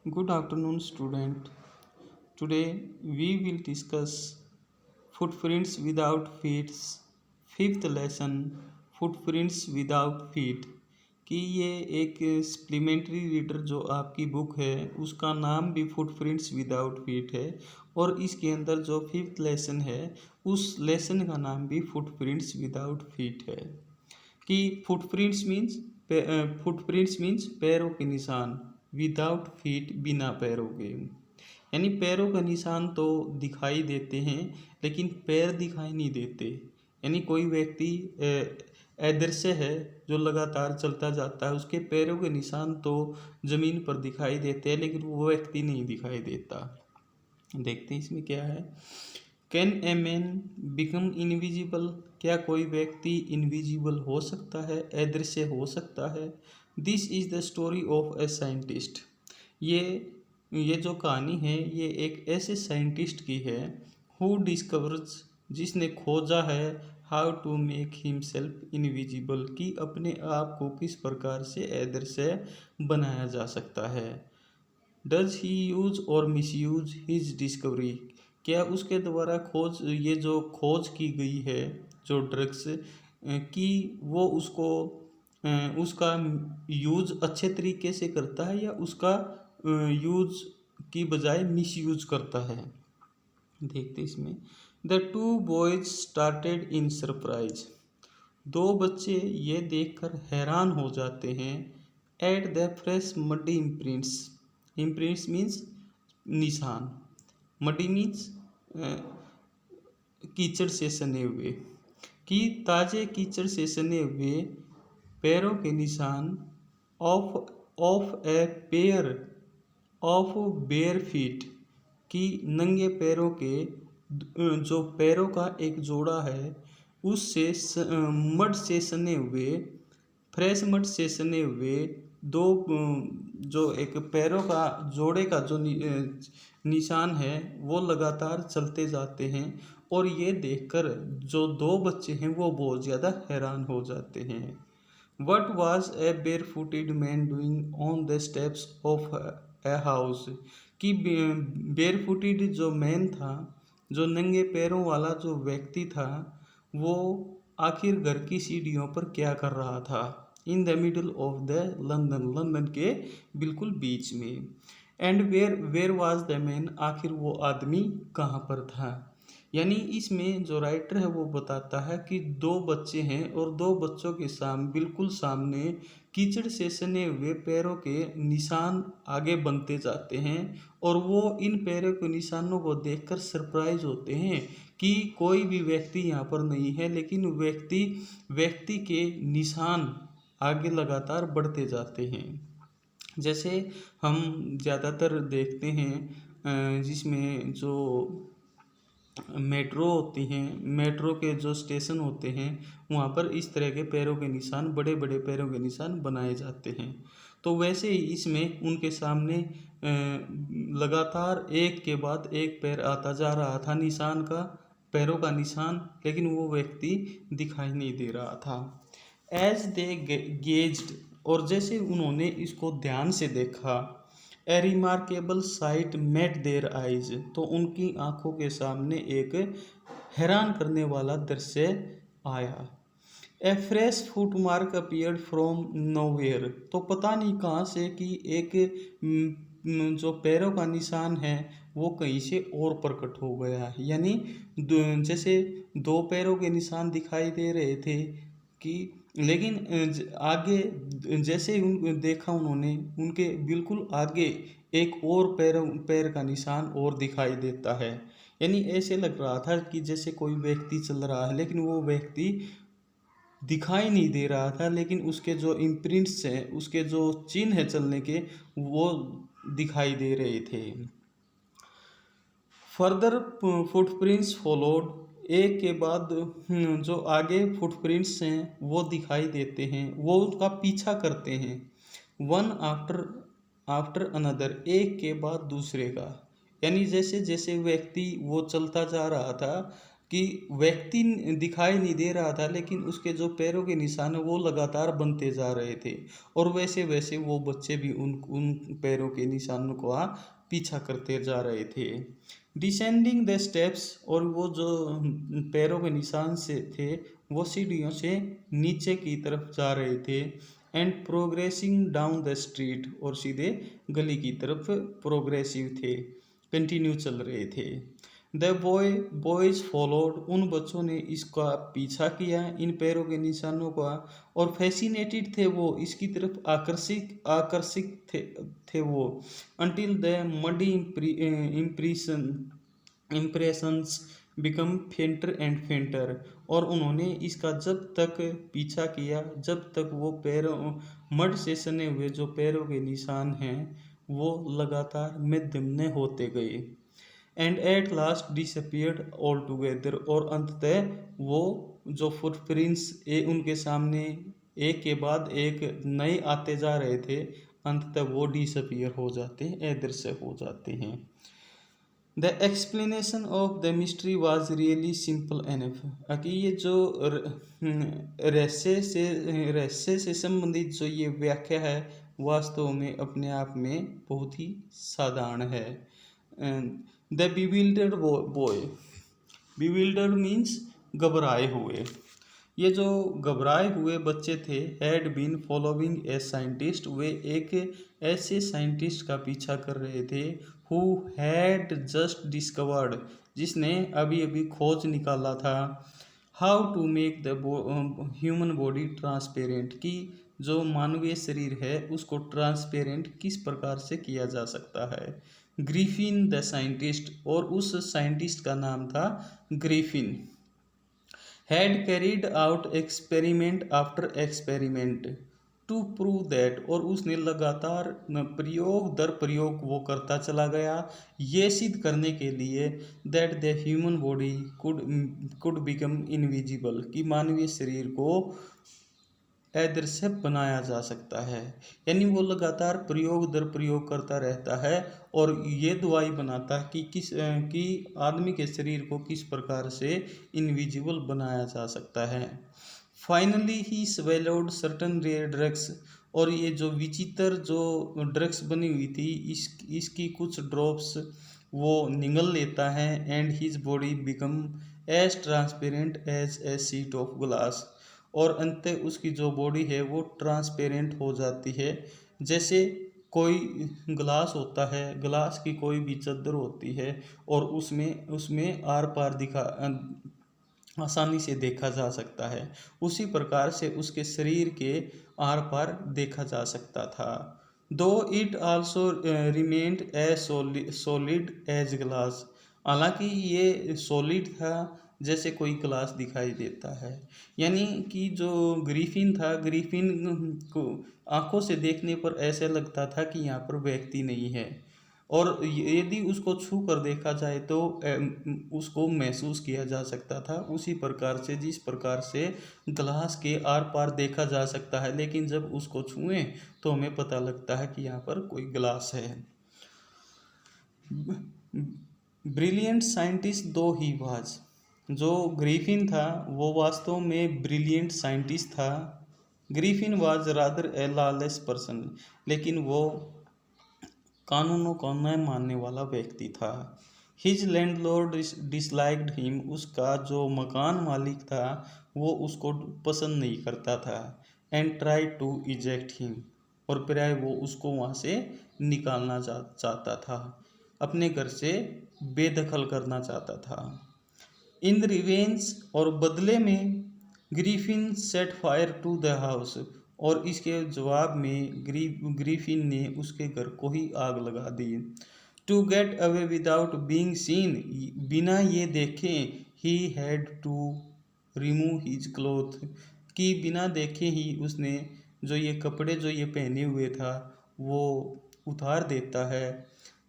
Good afternoon, student. Today we will discuss footprints without feet. Fifth lesson, footprints without feet. कि ये एक supplementary reader जो आपकी book है उसका नाम भी फुटप्रिंट्स विदाउट फीट है और इसके अंदर जो फिफ्थ लेसन है उस लेसन का नाम भी फुटप्रिंट्स विदाउट फीट है। कि फुटप्रिंट्स मीन्स पैरों के निशान, विदाउट फीट बिना पैरों के, यानी पैरों का निशान तो दिखाई देते हैं लेकिन पैर दिखाई नहीं देते। यानी कोई व्यक्ति अदृश्य है जो लगातार चलता जाता है, उसके पैरों के निशान तो जमीन पर दिखाई देते हैं लेकिन वो व्यक्ति नहीं दिखाई देता। देखते हैं इसमें क्या है। Can a man become invisible, क्या कोई व्यक्ति इनविजिबल हो सकता है, अदृश्य हो सकता है। This is the story of a scientist, ये जो कहानी है ये एक ऐसे साइंटिस्ट की है हु डिस्कवर्स, जिसने खोजा है how to make himself invisible, कि अपने आप को किस प्रकार से अदृश्य बनाया जा सकता है। डज ही यूज और मिस यूज हिज डिस्कवरी, क्या उसके द्वारा ये जो खोज की गई है जो ड्रग्स की, वो उसका यूज अच्छे तरीके से करता है या उसका यूज की बजाय मिस यूज करता है। देखते इसमें। The two boys started in surprise, दो बच्चे ये देखकर हैरान हो जाते हैं। At the fresh muddy imprints, imprints means निशान, मडी मीन्स कीचड़ से सने हुए, कि ताजे कीचड़ से सने हुए पैरों के निशान of of a pair of bare feet, कि नंगे पैरों के जो पैरों का एक जोड़ा है उससे मड से सने हुए, फ्रेश मड से सने हुए दो जो एक पैरों का जोड़े का जो निशान है वो लगातार चलते जाते हैं। और ये देखकर जो दो बच्चे हैं वो बहुत ज़्यादा हैरान हो जाते हैं। What was a bare footed man doing on the steps of a house, कि बेयर फुटेड जो मैन था, जो नंगे पैरों वाला जो व्यक्ति था, वो आखिर घर की सीढ़ियों पर क्या कर रहा था। In the middle of the London, London के बिल्कुल बीच में। And where was the man, आखिर वो आदमी कहाँ पर था। यानी इसमें जो राइटर है वो बताता है कि दो बच्चे हैं और दो बच्चों के बिल्कुल सामने कीचड़ से सने हुए पैरों के निशान आगे बनते जाते हैं और वो इन पैरों के निशानों को देखकर सरप्राइज होते हैं कि कोई भी व्यक्ति यहाँ पर नहीं है, लेकिन व्यक्ति के निशान आगे लगातार बढ़ते जाते हैं। जैसे हम ज़्यादातर देखते हैं जिसमें जो मेट्रो होती हैं, मेट्रो के जो स्टेशन होते हैं वहाँ पर इस तरह के पैरों के निशान, बड़े बड़े पैरों के निशान बनाए जाते हैं। तो वैसे ही इसमें उनके सामने लगातार एक के बाद एक पैर आता जा रहा था निशान का, पैरों का निशान, लेकिन वो व्यक्ति दिखाई नहीं दे रहा था। एज दे गेज्ड, और जैसे उन्होंने इसको ध्यान से देखा, a remarkable sight met their eyes, तो उनकी आंखों के सामने एक हैरान करने वाला दृश्य आया। A fresh foot mark appeared from nowhere, तो पता नहीं कहाँ से कि एक जो पैरों का निशान है वो कहीं से और प्रकट हो गया है। यानी जैसे दो पैरों के निशान दिखाई दे रहे थे कि, लेकिन आगे जैसे ही देखा उन्होंने, उनके बिल्कुल आगे एक और पैर का निशान और दिखाई देता है। यानी ऐसे लग रहा था कि जैसे कोई व्यक्ति चल रहा है लेकिन वो व्यक्ति दिखाई नहीं दे रहा था, लेकिन उसके जो इम्प्रिंट्स हैं, उसके जो चिन्ह है चलने के, वो दिखाई दे रहे थे। फर्दर फुटप्रिंट्स फॉलोड, एक के बाद जो आगे फुटप्रिंट्स हैं वो दिखाई देते हैं, वो उसका पीछा करते हैं। वन आफ्टर आफ्टर अनदर, एक के बाद दूसरे का। यानी जैसे जैसे व्यक्ति वो चलता जा रहा था कि व्यक्ति दिखाई नहीं दे रहा था, लेकिन उसके जो पैरों के निशान है वो लगातार बनते जा रहे थे, और वैसे वैसे वो बच्चे भी उन उन पैरों के निशानों का पीछा करते जा रहे थे। डिसेंडिंग द स्टेप्स, और वो जो पैरों के निशान से थे वो सीढ़ियों से नीचे की तरफ जा रहे थे। And progressing down the street, और सीधे गली की तरफ प्रोग्रेसिव थे, कंटिन्यू चल रहे थे। द बॉयज फॉलोड, उन बच्चों ने इसका पीछा किया, इन पैरों के निशानों का, और फैसिनेटेड थे वो, इसकी तरफ आकर्षित थे वो, until the muddy impressions become fainter and fainter, और उन्होंने इसका जब तक पीछा किया, जब तक वो पैरों मड से सने हुए जो पैरों के निशान हैं वो लगातार मध्यम होते गए। And at last disappeared all together, और अंततः वो जो फुटप्रिंट्स उनके सामने एक के बाद एक नए आते जा रहे थे, अंततः वो डिसअपियर हो जाते हैं, अदृश्य हो जाते हैं। The explanation of the mystery was really simple enough, कि ये जो रहस्य से संबंधित जो ये व्याख्या है वास्तव में अपने आप में बहुत ही साधारण है। The bewildered boy, bewildered means घबराए हुए, ये जो घबराए हुए बच्चे थे, had been following a scientist, वे एक ऐसे साइंटिस्ट का पीछा कर रहे थे, हु हैड जस्ट डिस्कवर्ड, जिसने अभी अभी खोज निकाला था, how to make the human body transparent, कि जो मानवीय शरीर है उसको ट्रांसपेरेंट किस प्रकार से किया जा सकता है। ग्रिफिन द साइंटिस्ट, और उस साइंटिस्ट का नाम था Griffin, had carried out experiment after experiment to prove that, और उसने लगातार प्रयोग दर प्रयोग वो करता चला गया ये सिद्ध करने के लिए that the human body could become invisible, कि मानवीय शरीर को अदृश्य बनाया जा सकता है। यानी वो लगातार प्रयोग दर प्रयोग करता रहता है और ये दवाई बनाता है कि आदमी के शरीर को किस प्रकार से इनविजिबल बनाया जा सकता है। Finally he swallowed certain rare drugs, और ये जो विचित्र जो ड्रग्स बनी हुई थी इसकी कुछ ड्रॉप्स वो निगल लेता है। And his body become as transparent as a sheet of glass, और अंततः उसकी जो बॉडी है वो ट्रांसपेरेंट हो जाती है, जैसे कोई ग्लास होता है, ग्लास की कोई भी चादर होती है और उसमें उसमें आर पार आसानी से देखा जा सकता है, उसी प्रकार से उसके शरीर के आर पार देखा जा सकता था। Though it also remained a solid as glass, हालांकि ये सॉलिड था जैसे कोई ग्लास दिखाई देता है। यानी कि जो ग्रिफिन था, ग्रिफिन को आंखों से देखने पर ऐसे लगता था कि यहाँ पर व्यक्ति नहीं है, और यदि उसको छू कर देखा जाए तो उसको महसूस किया जा सकता था उसी प्रकार से जिस प्रकार से ग्लास के आर पार देखा जा सकता है, लेकिन जब उसको छुएं तो हमें पता लगता है कि यहाँ पर कोई ग्लास है। ब्रिलियंट साइंटिस्ट दो ही वाज, जो ग्रिफिन था वो वास्तव में ब्रिलियंट साइंटिस्ट था। Griffin was rather A lawless person, लेकिन वो कानूनों को न मानने वाला व्यक्ति था। हिज लैंडलॉर्ड डिसलाइक्ड हिम, उसका जो मकान मालिक था वो उसको पसंद नहीं करता था। And try to eject him, और प्राय वो उसको वहाँ से निकालना चाहता था, अपने घर से बेदखल करना चाहता था। इन रिवेंज, और बदले में Griffin set fire to the house, और इसके जवाब में ग्रिफिन ने उसके घर को ही आग लगा दी। To get away without being seen, बिना ये देखे ही had to remove his cloth, कि बिना देखे ही उसने जो ये कपड़े जो ये पहने हुए था वो उतार देता है।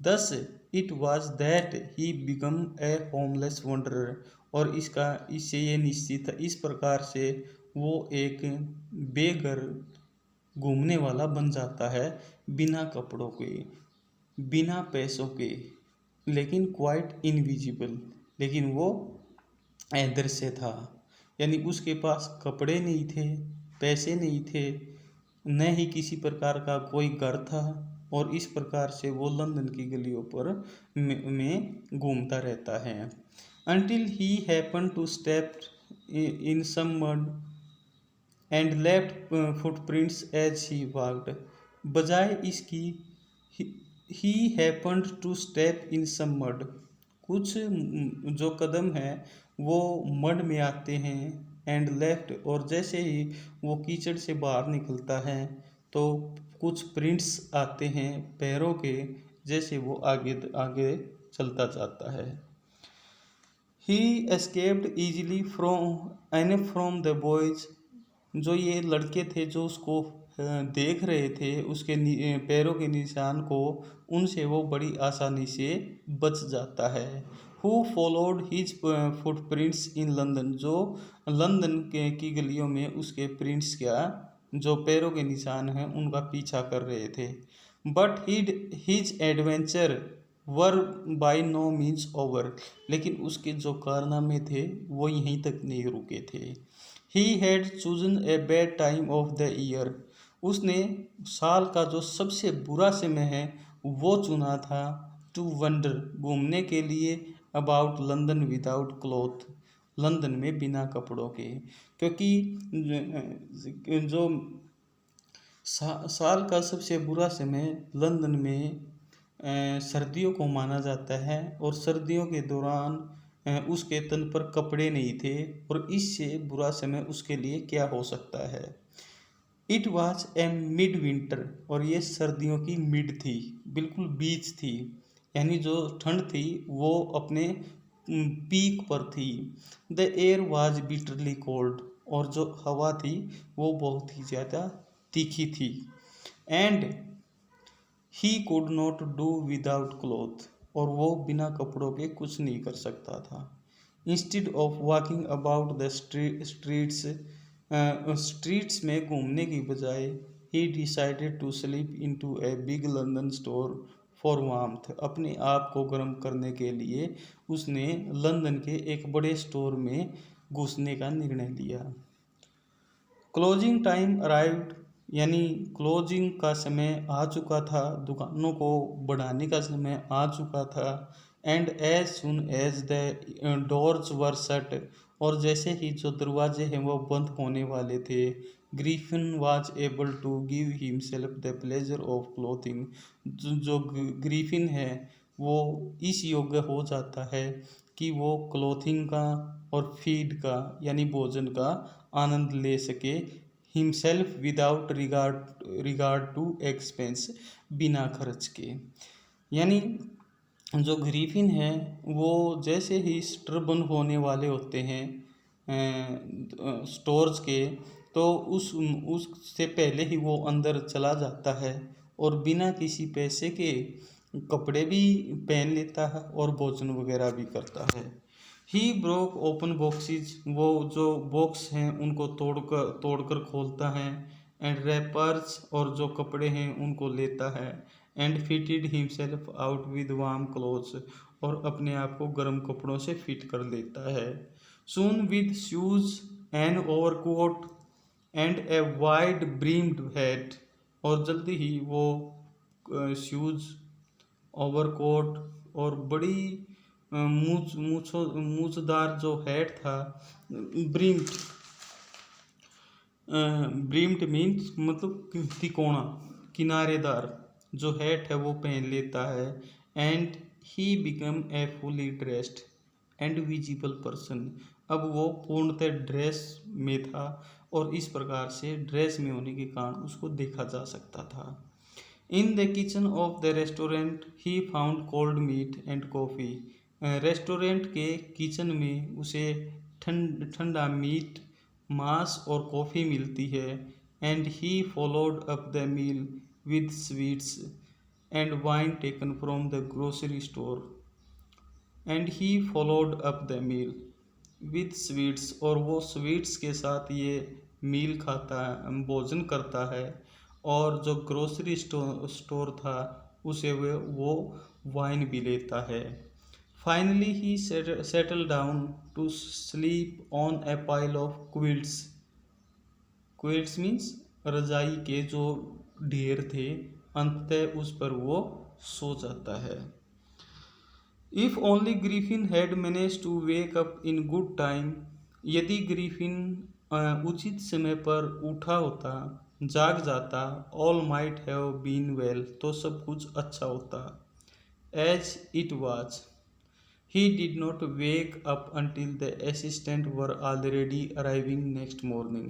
Thus it was that he become a homeless wanderer, और इससे ये निश्चित है, इस प्रकार से वो एक बेघर घूमने वाला बन जाता है, बिना कपड़ों के, बिना पैसों के, लेकिन क्वाइट इनविजिबल, लेकिन वो दृश्य था। यानी उसके पास कपड़े नहीं थे, पैसे नहीं थे, न ही किसी प्रकार का कोई घर था, और इस प्रकार से वो लंदन की गलियों पर में घूमता रहता है। Until he happened to step in some mud and left footprints as he walked. बजाय इसकी he happened to step in some mud, कुछ जो कदम है वो मड में आते हैं, एंड लेफ्ट, और जैसे ही वो कीचड़ से बाहर निकलता है तो कुछ प्रिंट्स आते हैं पैरों के, जैसे वो आगे आगे चलता जाता है। He escaped easily from the boys, जो ये लड़के थे जो उसको देख रहे थे, उसके पैरों के निशान को, उनसे वो बड़ी आसानी से बच जाता है। Who followed his footprints in London, जो लंदन की गलियों में उसके प्रिंट्स क्या, जो पैरों के निशान हैं, उनका पीछा कर रहे थे। But his adventure were by no means over, लेकिन उसके जो कारनामे थे वो यहीं तक नहीं रुके थे। He had chosen a bad time of the year, उसने साल का जो सबसे बुरा समय है वो चुना था। टू वंडर, घूमने के लिए। About London without cloth, London में बिना कपड़ों के, क्योंकि जो साल का सबसे बुरा समय लंदन में सर्दियों को माना जाता है, और सर्दियों के दौरान उसके तन पर कपड़े नहीं थे, और इससे बुरा समय उसके लिए क्या हो सकता है। It was a mid winter, और ये सर्दियों की मिड थी, बिल्कुल बीच थी, यानी जो ठंड थी वो अपने पीक पर थी। The air was bitterly cold, और जो हवा थी वो बहुत ही ज़्यादा तीखी थी। And he could not do without cloth, और वो बिना कपड़ों के कुछ नहीं कर सकता था। Instead of walking about the streets में घूमने की बजाय, he decided to sleep into a big London store for warmth, अपने आप को गर्म करने के लिए उसने लंदन के एक बड़े स्टोर में घुसने का निर्णय लिया। क्लोजिंग टाइम अराइव्ड, यानी क्लोजिंग का समय आ चुका था, दुकानों को बढ़ाने का समय आ चुका था। And as soon as the doors were shut, और जैसे ही जो दरवाजे हैं वो बंद होने वाले थे, Griffin was able to give himself the pleasure of clothing, जो ग्रीफिन है वो इस योग्य हो जाता है कि वो क्लोथिंग का और फीड का, यानी भोजन का आनंद ले सके, himself without regard to expense, बिना खर्च के। यानी जो ग्रीफिन है वो जैसे ही स्टर बंद होने वाले होते हैं स्टोर्स के, तो उससे पहले ही वो अंदर चला जाता है, और बिना किसी पैसे के कपड़े भी पहन लेता है और भोजन वगैरह भी करता है। ही ब्रोक ओपन बॉक्सेस, वो जो बॉक्स हैं उनको तोड़कर खोलता है। एंड रैपर्स, और जो कपड़े हैं उनको लेता है। And fitted himself out with warm clothes, और अपने आप को गर्म कपड़ों से फिट कर लेता है। Soon with shoes and overcoat and a wide brimmed hat, और जल्दी ही वो शूज, ओवरकोट और बड़ी मूछदार जो हैट था, ब्रीम्ड, ब्रीम्ड मीन्स मतलब तिकोना, किनारेदार जो हैट है वो पहन लेता है। And he become a fully dressed and visible person, अब वो पूर्णतः ड्रेस में था, और इस प्रकार से ड्रेस में होने के कारण उसको देखा जा सकता था। In the kitchen of the restaurant he found cold meat and coffee, restaurant के किचन में उसे ठंडा मीट, मांस और कॉफ़ी मिलती है। And he followed up the meal with sweets and wine taken from the grocery store. And he followed up the meal with sweets, और वो स्वीट्स के साथ ये मील खाता है, भोजन करता है, और जो ग्रोसरी स्टोर था उसे वो वाइन भी लेता है। Finally, he settled down to sleep on a pile of quilts. Quilts means रजाई के जो ढेर थे, अंततः उस पर वो सो जाता है। If only Griffin had manage to wake up in good time, यदि ग्रिफिन उचित समय पर उठा होता, जाग जाता, all might have been well, तो सब कुछ अच्छा होता। As it was, he did not wake up until the assistant were already arriving next morning.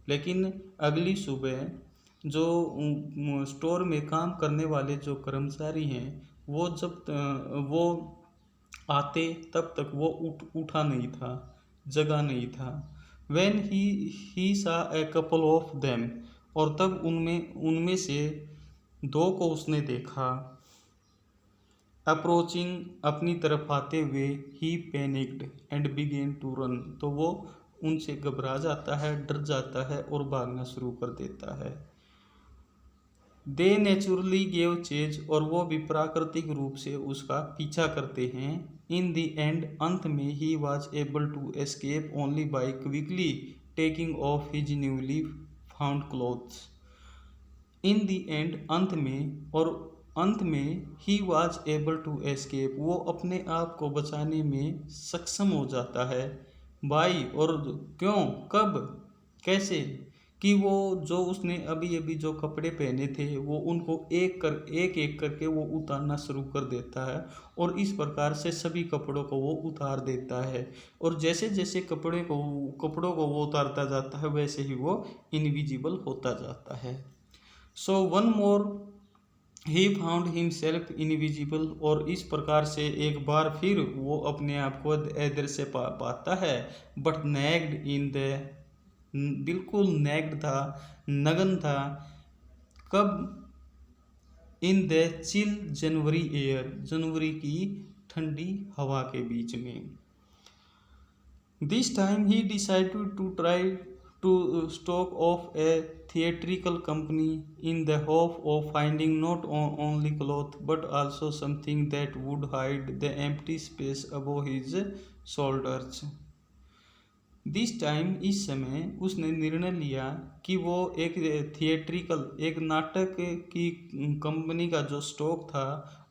लेकिन अगली सुबह जो स्टोर में काम करने वाले जो कर्मचारी हैं, वो वो आते तब तक वो उठा नहीं था, जगा नहीं था। When he saw a couple of them, और तब उनमें से दो को उसने देखा। अप्रोचिंग, अपनी तरफ आते हुए, he panicked and began to run, तो वो उनसे घबरा जाता है, डर जाता है और भागना शुरू कर देता है। दे नेचुरली गेव चेज, और वो भी प्राकृतिक रूप से उसका पीछा करते हैं। इन द एंड, अंत में, he was able to escape only by quickly taking off his newly found clothes. In the end, अंत में, और अंत में, he was able to escape, वो अपने आप को बचाने में सक्षम हो जाता है। बाई, और क्यों, कब, कैसे, कि वो जो उसने अभी अभी जो कपड़े पहने थे, वो उनको एक एक करके वो उतारना शुरू कर देता है, और इस प्रकार से सभी कपड़ों को वो उतार देता है। और जैसे जैसे कपड़ों को वो उतारता जाता है, वैसे ही वो इनविजिबल होता जाता है। So one more he found himself invisible, और इस प्रकार से एक बार फिर वो अपने आप को अदृश्य पाता है। बट नेग्ड इन द, बिल्कुल नेग्ड था, नग्न था। कब, in the chill January air, जनवरी की ठंडी हवा के बीच में। This time he decided to try to stock off a theatrical company in the hope of finding not only cloth but also something that would hide the empty space above his shoulders. This time, इस समय, उसने निर्णय लिया कि वो एक theatrical, एक नाटक की कंपनी का जो स्टॉक था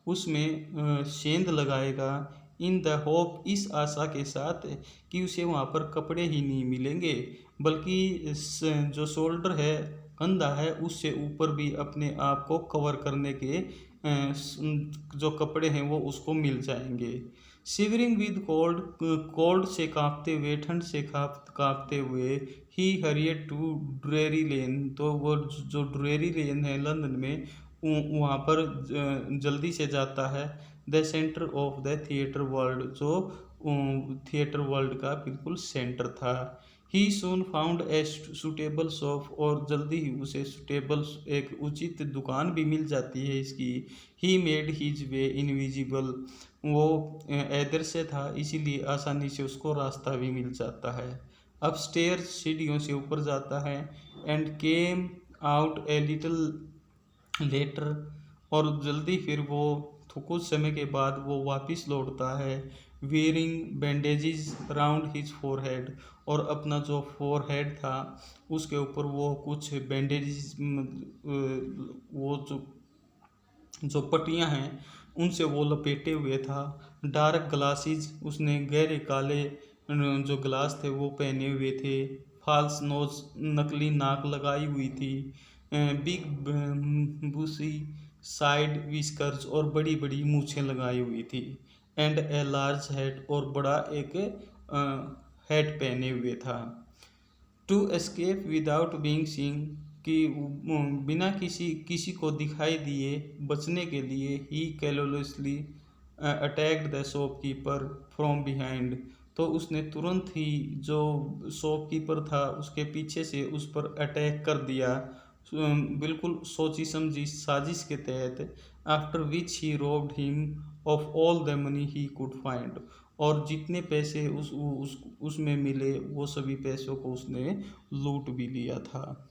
उसमें सेंध लगाएगा। इन द होप, इस आशा के साथ कि उसे वहाँ पर कपड़े ही नहीं मिलेंगे, बल्कि जो शोल्डर है, कंधा है, उससे ऊपर भी अपने आप को कवर करने के जो कपड़े हैं वो उसको मिल जाएंगे। शिवरिंग विद कोल्ड, कोल्ड से कांपते हुए, ठंड से कांपते हुए, ही हरियड टू ड्रेरी लेन, तो वो जो ड्रेरी लेन है लंदन में, वहाँ पर जल्दी से जाता है। The centre of the theatre world, जो थिएटर वर्ल्ड का बिल्कुल सेंटर था। ही सून फाउंड ए सुटेबल शॉप, और जल्दी ही उसे सुटेबल, एक उचित दुकान भी मिल जाती है इसकी। He made his way invisible, वो अदृश्य था, इसीलिए आसानी से उसको रास्ता भी मिल जाता है। अपस्टेयर्स, सीढ़ियों से ऊपर जाता है। And came out a little letter, और जल्दी फिर वो कुछ समय के बाद वो वापस लौटता है। Wearing bandages round his forehead, और अपना जो फोरहेड था उसके ऊपर वो कुछ बैंडेजेस, वो जो पट्टियाँ हैं उनसे वो लपेटे हुए था। डार्क ग्लासेस, उसने गहरे काले जो ग्लास थे वो पहने हुए थे। फॉल्स नोज, नकली नाक लगाई हुई थी। बिग बूसी साइड विस्कर्स, और बड़ी बड़ी मूछें लगाई हुई थी। एंड ए लार्ज हेड, और बड़ा एक हेड पहने हुए था। To escape without being seen, कि बिना किसी को दिखाई दिए बचने के लिए, he callously attacked the shopkeeper from behind, तो उसने तुरंत ही जो शॉपकीपर था उसके पीछे से उस पर अटैक कर दिया, बिल्कुल सोची समझी साजिश के तहत। After which he robed him of all the money he could find, और जितने पैसे उसमें मिले वो सभी पैसों को उसने लूट भी लिया था।